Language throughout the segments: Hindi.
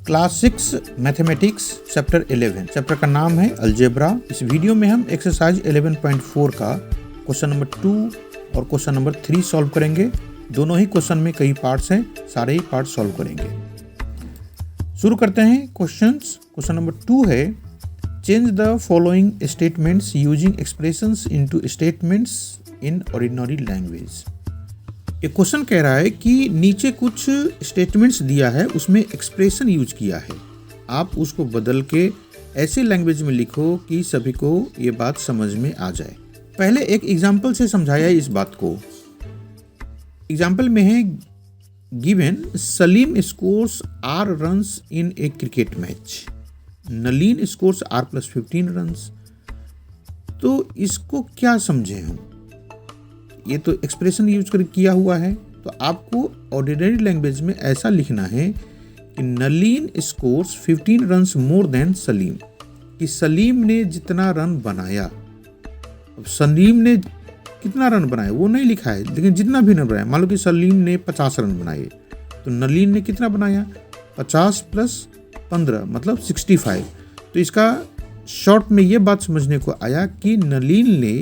Class 6 mathematics chapter 11। चैप्टर का नाम है अलजेब्रा। इस वीडियो में हम एक्सरसाइज 11.4 का क्वेश्चन नंबर 2 और क्वेश्चन नंबर 3 सॉल्व करेंगे। दोनों ही क्वेश्चन में कई पार्ट्स हैं, सारे ही पार्ट सॉल्व करेंगे। शुरू करते हैं क्वेश्चंस। क्वेश्चन नंबर 2 है, change the following statements using expressions into statements in ordinary language. एक क्वेश्चन कह रहा है कि नीचे कुछ स्टेटमेंट्स दिया है, उसमें एक्सप्रेशन यूज किया है, आप उसको बदल के ऐसे लैंग्वेज में लिखो कि सभी को ये बात समझ में आ जाए। पहले एक एग्जाम्पल से समझाया इस बात को। एग्जाम्पल में है given Salim scores R runs in A cricket match, Nalin scores R+15 runs. तो इसको क्या समझे हम, ये तो एक्सप्रेशन यूज कर किया हुआ है, तो आपको ऑर्डिनरी लैंग्वेज में ऐसा लिखना है कि Nalin scores 15 runs more than Salim, कि सलीम ने जितना रन बनाया। अब सलीम ने कितना रन बनाया वो नहीं लिखा है, लेकिन जितना भी रन बनाया, मान लो कि सलीम ने 50 रन बनाए, तो नलीन ने कितना बनाया, 50 + 15 मतलब 65। तो इसका शॉर्ट में ये बात समझने को आया कि नलीन ने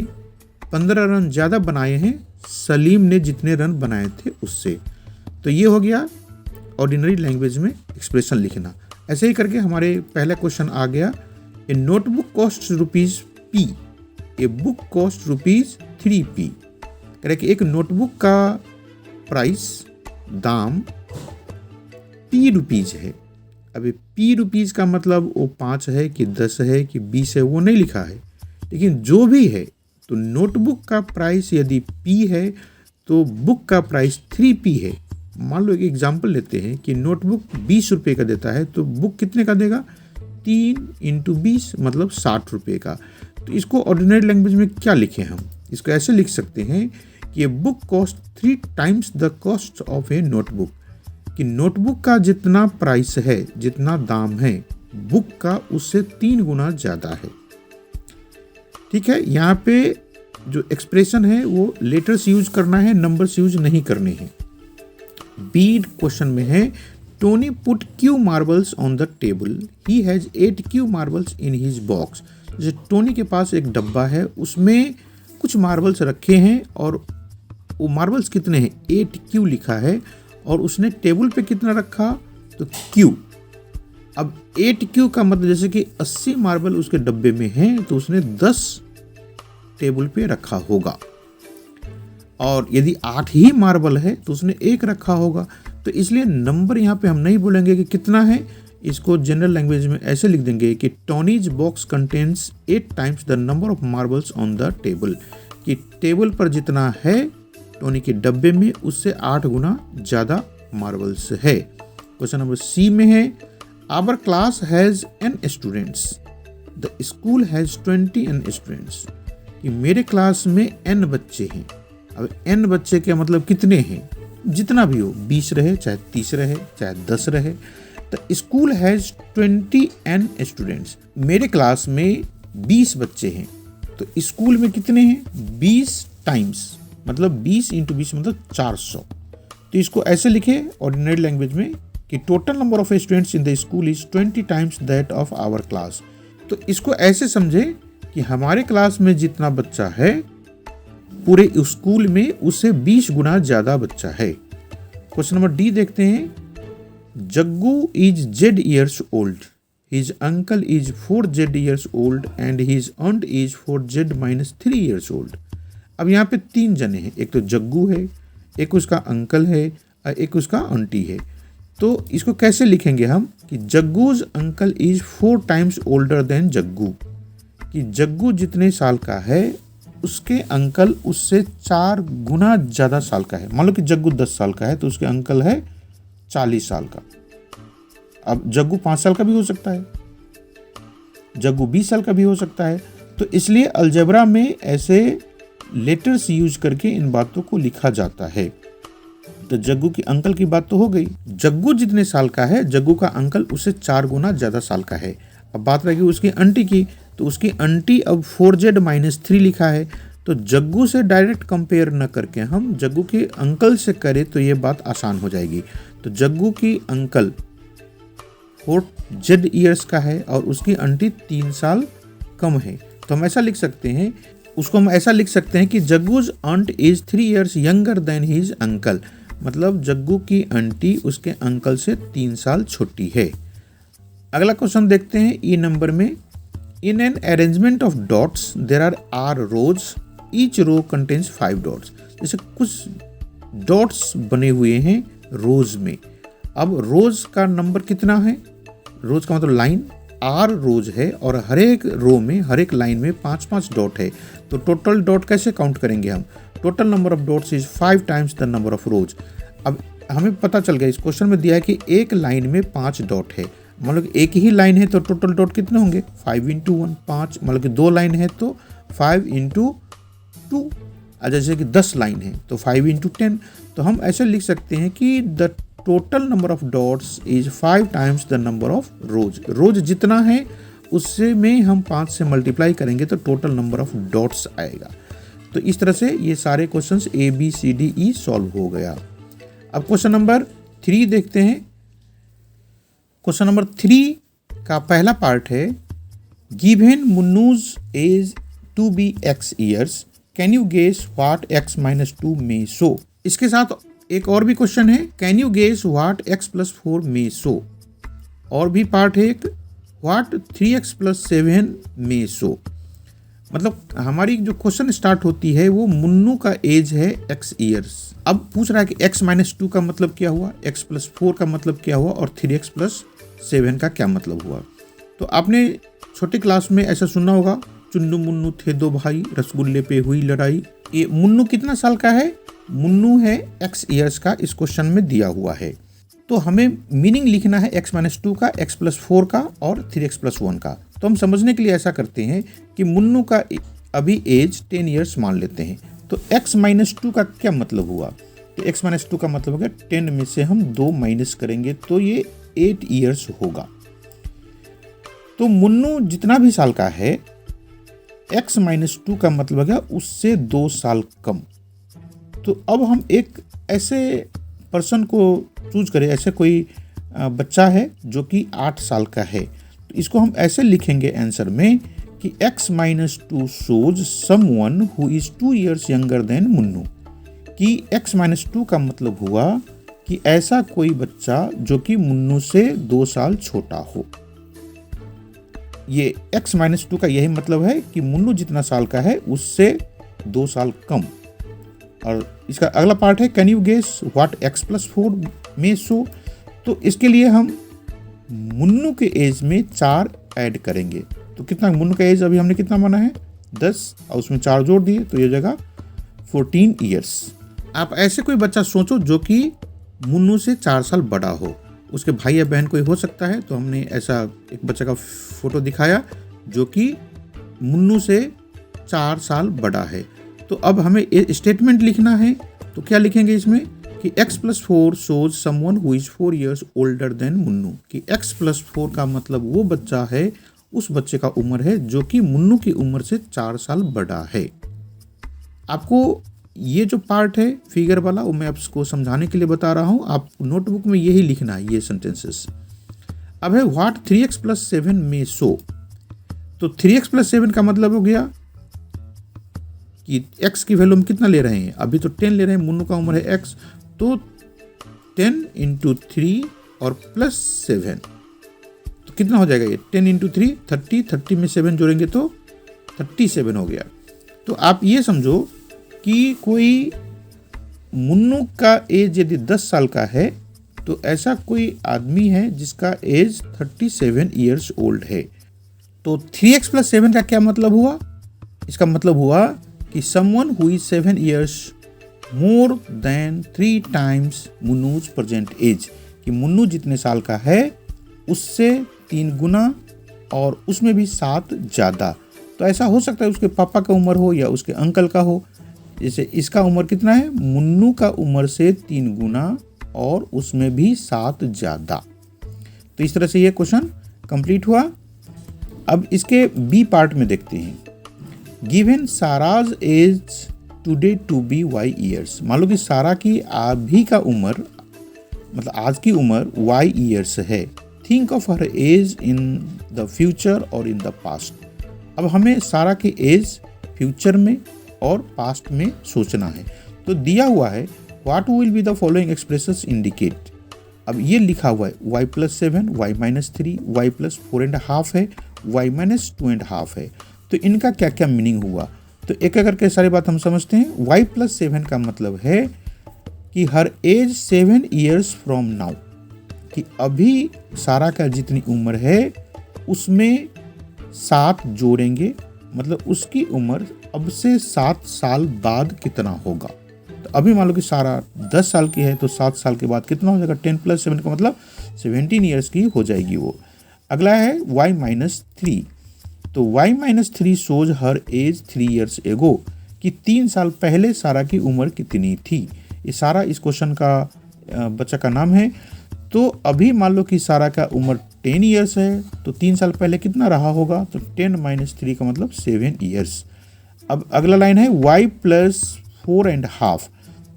15 रन ज़्यादा बनाए हैं सलीम ने जितने रन बनाए थे उससे। तो ये हो गया ऑर्डिनरी लैंग्वेज में एक्सप्रेशन लिखना। ऐसे ही करके हमारे पहला क्वेश्चन आ गया, a notebook cost ₹P, a book cost ₹3P। कह रहे कि एक नोटबुक का प्राइस दाम P है। अब P का मतलब वो 5 है कि 10 है कि 20 है वो नहीं लिखा है, लेकिन जो भी है तो नोटबुक का प्राइस यदि P है तो बुक का प्राइस 3P है। मान लो एक एग्जांपल लेते हैं कि नोटबुक 20 रुपये का देता है, तो बुक कितने का देगा, 3 × 20 मतलब 60 रुपये का। तो इसको ऑर्डिनरी लैंग्वेज में क्या लिखें हम, इसको ऐसे लिख सकते हैं कि ये book cost 3 times the cost of A notebook, कि नोटबुक का जितना प्राइस है, जितना दाम है, बुक का उससे 3 गुना ज़्यादा है। ठीक है, यहाँ पे जो एक्सप्रेशन है वो लेटर्स यूज करना है, नंबर्स यूज नहीं करने हैं। बी क्वेश्चन में है, Tony put Q marbles on the table, he has 8 Q marbles in his box. जैसे टोनी के पास एक डब्बा है, उसमें कुछ मार्बल्स रखे हैं और वो मार्बल्स कितने हैं, 8 Q लिखा है, और उसने टेबल पे कितना रखा, तो Q। अब 8 Q का मतलब जैसे कि 80 मार्बल उसके डब्बे में हैं, तो उसने 10 टेबल पे रखा होगा। और यदि 8 ही मार्बल है तो उसने 1 रखा होगा। तो इसलिए नंबर यहाँ पे हम नहीं बोलेंगे कि कितना है, इसको जनरल लैंग्वेज में ऐसे लिख देंगे कि Tony's box contains 8 times the number of marbles on the table, कि टेबल पर जितना है टोनी के डब्बे में उससे 8 गुना ज़्यादा मार्बल्स है। क्वेश्चन नंबर सी में है, our class has n students, the school has 20 n students, कि मेरे क्लास में n बच्चे हैं। अब n बच्चे के मतलब कितने हैं, जितना भी हो, 20 रहे, चाहे 30 रहे, चाहे 10 रहे। तो स्कूल हैज़ 20 n स्टूडेंट्स, मेरे क्लास में 20 बच्चे हैं, तो स्कूल में कितने हैं, 20 टाइम्स मतलब 20 × 20 मतलब 400। तो इसको ऐसे लिखे ऑर्डिनरी लैंग्वेज में कि total number of students in the school is 20 times that of our class. तो इसको ऐसे समझे कि हमारे क्लास में जितना बच्चा है पूरे स्कूल में उससे 20 गुना ज़्यादा बच्चा है। क्वेश्चन नंबर डी देखते हैं, Jaggu is Z years old, his uncle is 4Z years old and his aunt is 4Z-3 years old। अब यहाँ पे 3 जने हैं, एक तो जग्गू है, एक उसका अंकल है और एक उसका आंटी है। तो इसको कैसे लिखेंगे हम कि Jaggu's uncle is 4 times older than Jaggu, कि जग्गू जितने साल का है उसके अंकल उससे 4 गुना ज़्यादा साल का है। मान लो कि जग्गू 10 साल का है तो उसके अंकल है 40 साल का। अब जग्गू 5 साल का भी हो सकता है, जग्गू 20 साल का भी हो सकता है। तो इसलिए अलजेब्रा में ऐसे लेटर्स यूज करके इन बातों को लिखा जाता है। तो जग्गू की अंकल की बात तो हो गई, जग्गू जितने साल का है जग्गू का अंकल उससे 4 गुना ज़्यादा साल का है। अब बात रहेगी उसकी आंटी की, तो उसकी आंटी अब 4Z-3 लिखा है, तो जग्गू से डायरेक्ट कंपेयर न करके हम जग्गू के अंकल से करें तो ये बात आसान हो जाएगी। तो जग्गू की अंकल 4 जेड ईयर्स का है और उसकी आंटी 3 साल कम है। तो हम ऐसा लिख सकते हैं, उसको हम ऐसा लिख सकते हैं कि Jaggu's aunt is 3 years younger than his uncle. मतलब जग्गू की आंटी उसके अंकल से 3 साल छोटी है। अगला क्वेश्चन देखते हैं ई नंबर में। In an arrangement of dots there are rows, each row contains 5 dots. जैसे कुछ डॉट्स बने हुए हैं रोज में। अब रोज का नंबर कितना है? रोज का मतलब लाइन, आर रोज है और हर एक रो में, हर एक लाइन में 5-5 डॉट है। तो टोटल डॉट कैसे काउंट करेंगे हम? Total number of dots is 5 times the number of रोज। अब हमें पता चल गया, इस क्वेश्चन में दिया है कि एक लाइन में 5 डॉट है। मतलब एक ही लाइन है तो टोटल डॉट कितने होंगे? 5 × 1 5। मतलब कि 2 लाइन है तो 5 × 2। जैसे कि 10 लाइन है तो 5 × 10। तो हम ऐसे लिख सकते हैं कि the total number of dots is 5 times the number of rows. Rows जितना है उससे में हम 5 से मल्टीप्लाई करेंगे तो टोटल नंबर ऑफ डॉट्स आएगा। तो इस तरह से ये सारे questions A B C D E solve हो गया। अब क्वेश्चन नंबर 3 देखते हैं। क्वेश्चन नंबर 3 का पहला पार्ट है, given Munnu's age to be x years, can you guess what x - 2 may show. इसके साथ एक और भी क्वेश्चन है, can you guess what x + 4 may show. और भी पार्ट है एक, व्हाट 3x + 7 मे शो। मतलब हमारी जो क्वेश्चन स्टार्ट होती है वो मुन्नू का एज है x ईयर्स। अब पूछ रहा है कि x - 2 का मतलब क्या हुआ, x + 4 का मतलब क्या हुआ और 3x + 7 का क्या मतलब हुआ। तो आपने छोटे क्लास में ऐसा सुना होगा, चुन्नू मुन्नू थे 2 भाई, रसगुल्ले पे हुई लड़ाई। ये मुन्नू कितना साल का है? मुन्नू है x ईयर्स का, इस क्वेश्चन में दिया हुआ है। तो हमें मीनिंग लिखना है x - 2 का, x + 4 का और 3x + 1 का। तो हम समझने के लिए ऐसा करते हैं कि मुन्नू का अभी एज 10 ईयर्स मान लेते हैं। तो x - 2 का क्या मतलब हुआ? तो x - 2 का मतलब होगा 10 में से हम 2 माइनस करेंगे तो ये 8 ईयर्स होगा। तो मुन्नू जितना भी साल का है, x - 2 का मतलब हो गया उससे 2 साल कम। तो अब हम एक ऐसे पर्सन को चूज करें, ऐसे कोई बच्चा है जो कि 8 साल का है। तो इसको हम ऐसे लिखेंगे आंसर में कि x - 2 shows someone who is 2 years younger than Munnu. कि x - 2 का मतलब हुआ कि ऐसा कोई बच्चा जो कि मुन्नू से 2 साल छोटा हो। ये x - 2 का यही मतलब है कि मुन्नू जितना साल का है उससे 2 साल कम। और इसका अगला पार्ट है, can you guess what x + 4 may show. तो इसके लिए हम मुन्नू के एज में 4 ऐड करेंगे। तो कितना मुन्नू का एज अभी हमने कितना माना है? 10 और उसमें 4 जोड़ दिए तो ये जगह 14 ईयर्स। आप ऐसे कोई बच्चा सोचो जो कि मुन्नू से 4 साल बड़ा हो, उसके भाई या बहन कोई हो सकता है। तो हमने ऐसा एक बच्चे का फोटो दिखाया जो कि मुन्नू से 4 साल बड़ा है। तो अब हमें स्टेटमेंट लिखना है। तो क्या लिखेंगे इसमें कि x + 4 shows someone who is 4 years older than Munnu. कि x + 4 का मतलब वो बच्चा है, उस बच्चे का उम्र है जो कि मुन्नू की उम्र से 4 साल बड़ा है। आपको ये जो पार्ट है फिगर वाला वो मैं आपको समझाने के लिए बता रहा हूँ। आप नोटबुक में यही लिखना है, ये सेंटेंसेस। अब है व्हाट 3x + 7 मे शो। तो 3x + 7 का मतलब हो गया कि x की वैल्यू हम कितना ले रहे हैं? अभी तो 10 ले रहे हैं, मुन्नू का उम्र है x। तो 10 × 3 और +7 तो कितना हो जाएगा? ये 10 × 3 30, 30 में 7 जोड़ेंगे तो 37 हो गया। तो आप ये समझो कि कोई मुन्नू का एज यदि 10 साल का है तो ऐसा कोई आदमी है जिसका एज 37 ईयर्स ओल्ड है। तो 3x + 7 का क्या मतलब हुआ? इसका मतलब हुआ कि someone who is 7 years more than 3 times मुन्नूज present as. कि मुन्नू जितने साल का है उससे 3 गुना और उसमें भी 7 ज़्यादा। तो ऐसा हो सकता है उसके पापा का उम्र हो या उसके अंकल का हो। जैसे इसका उम्र कितना है? मुन्नू का उम्र से 3 गुना और उसमें भी 7 ज़्यादा। तो इस तरह से ये क्वेश्चन कंप्लीट हुआ। अब इसके बी पार्ट में देखते हैं। Given Sara's age today to be y years. मान लो कि सारा की अभी का उम्र, मतलब आज की उम्र y ईयर्स है। Think of her age in the future और इन द पास्ट। अब हमें सारा की एज फ्यूचर में और पास्ट में सोचना है। तो दिया हुआ है what will be the following expressions indicate. अब ये लिखा हुआ है y+7, y-3, y+4.5 है, y-2.5 है। तो इनका क्या क्या मीनिंग हुआ, तो एक एक करके सारी बात हम समझते हैं। y+7 का मतलब है कि हर एज 7 ईयर्स फ्रॉम नाउ, कि अभी सारा का जितनी उम्र है उसमें 7 जोड़ेंगे, मतलब उसकी उम्र अब से 7 साल बाद कितना होगा। तो अभी मान लो कि सारा 10 साल की है तो 7 साल के बाद कितना हो जाएगा, 10+7 का मतलब 17 ईयर्स की हो जाएगी वो। अगला है y-3, तो y-3 shows her as 3 years ago, कि 3 साल पहले सारा की उम्र कितनी थी। ये सारा इस क्वेश्चन का बच्चा का नाम है। तो अभी मान लो कि सारा का उम्र 10 ईयर्स है, तो 3 साल पहले कितना रहा होगा, तो 10-3 का मतलब 7 ईयर्स। अब अगला लाइन है y+4.5,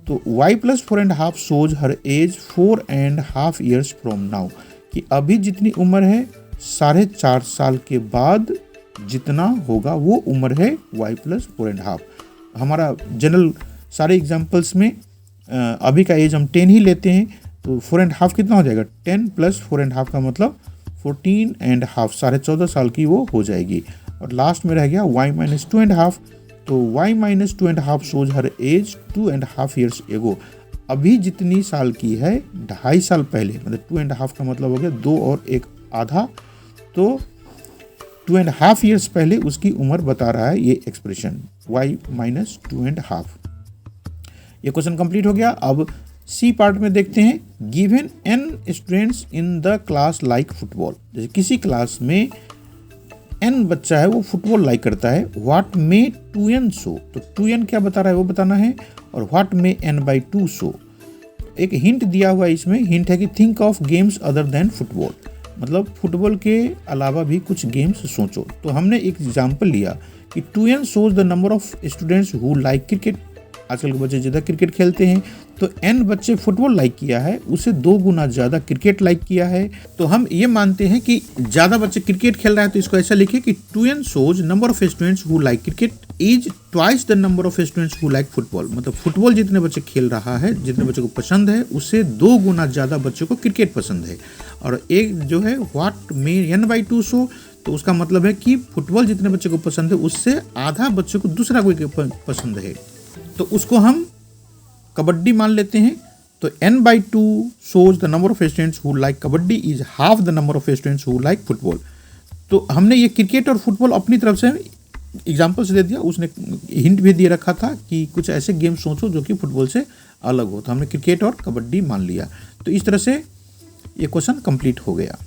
तो y+4.5 shows her age 4.5 years from now, कि अभी जितनी उम्र है 4.5 साल के बाद जितना होगा वो उम्र है y+4.5। हमारा जनरल सारे एग्जाम्पल्स में अभी का एज हम 10 ही लेते हैं, तो 4.5 कितना हो जाएगा, 10 + 4.5 का मतलब 14.5, 14.5 साल की वो हो जाएगी। और लास्ट में रह गया y-2.5, तो y-2.5 shows her as 2.5 years ago, अभी जितनी साल की है 2.5 साल पहले, मतलब 2.5 का मतलब हो गया 2 और 1 आधा, तो 2.5 ईयर्स पहले उसकी उम्र बता रहा है ये एक्सप्रेशन y-2.5। ये क्वेश्चन कंप्लीट हो गया। अब सी पार्ट में देखते हैं, given n students in the class like football, जैसे किसी क्लास में n बच्चा है वो फुटबॉल लाइक करता है, व्हाट मे 2n शो, तो 2n क्या बता रहा है वो बताना है, और व्हाट मे n/2 शो। एक हिंट दिया हुआ है, इसमें हिंट है कि think of games other than football, मतलब फुटबॉल के अलावा भी कुछ गेम्स सोचो। तो हमने एक एग्जाम्पल लिया कि 2n shows the number of students who like cricket, आजकल के बच्चे ज़्यादा क्रिकेट खेलते हैं, तो n बच्चे फुटबॉल लाइक किया है, उसे 2 गुना ज़्यादा क्रिकेट लाइक किया है। तो हम ये मानते हैं कि ज़्यादा बच्चे क्रिकेट खेल रहा है, तो इसको ऐसा लिखिए कि 2n shows number of students who like cricket is twice the number of students who like football, मतलब फुटबॉल जितने बच्चे खेल रहा है, जितने बच्चे को पसंद है, उससे 2 गुना ज़्यादा बच्चों को क्रिकेट पसंद है। और एक जो है व्हाट मे n/2 शो, तो उसका मतलब है कि फुटबॉल जितने बच्चे को पसंद है उससे आधा बच्चे को दूसरा कोई पसंद है, तो उसको हम कबड्डी मान लेते हैं। तो n/2 shows the number of students who like kabaddi is half the number of students who like football. तो हमने ये क्रिकेट और फुटबॉल अपनी तरफ से एग्जाम्पल्स दे दिया, उसने हिंट भी दिए रखा था कि कुछ ऐसे गेम सोचो जो कि फुटबॉल से अलग हो, तो हमने क्रिकेट और कबड्डी मान लिया। तो इस तरह से ये क्वेश्चन कंप्लीट हो गया।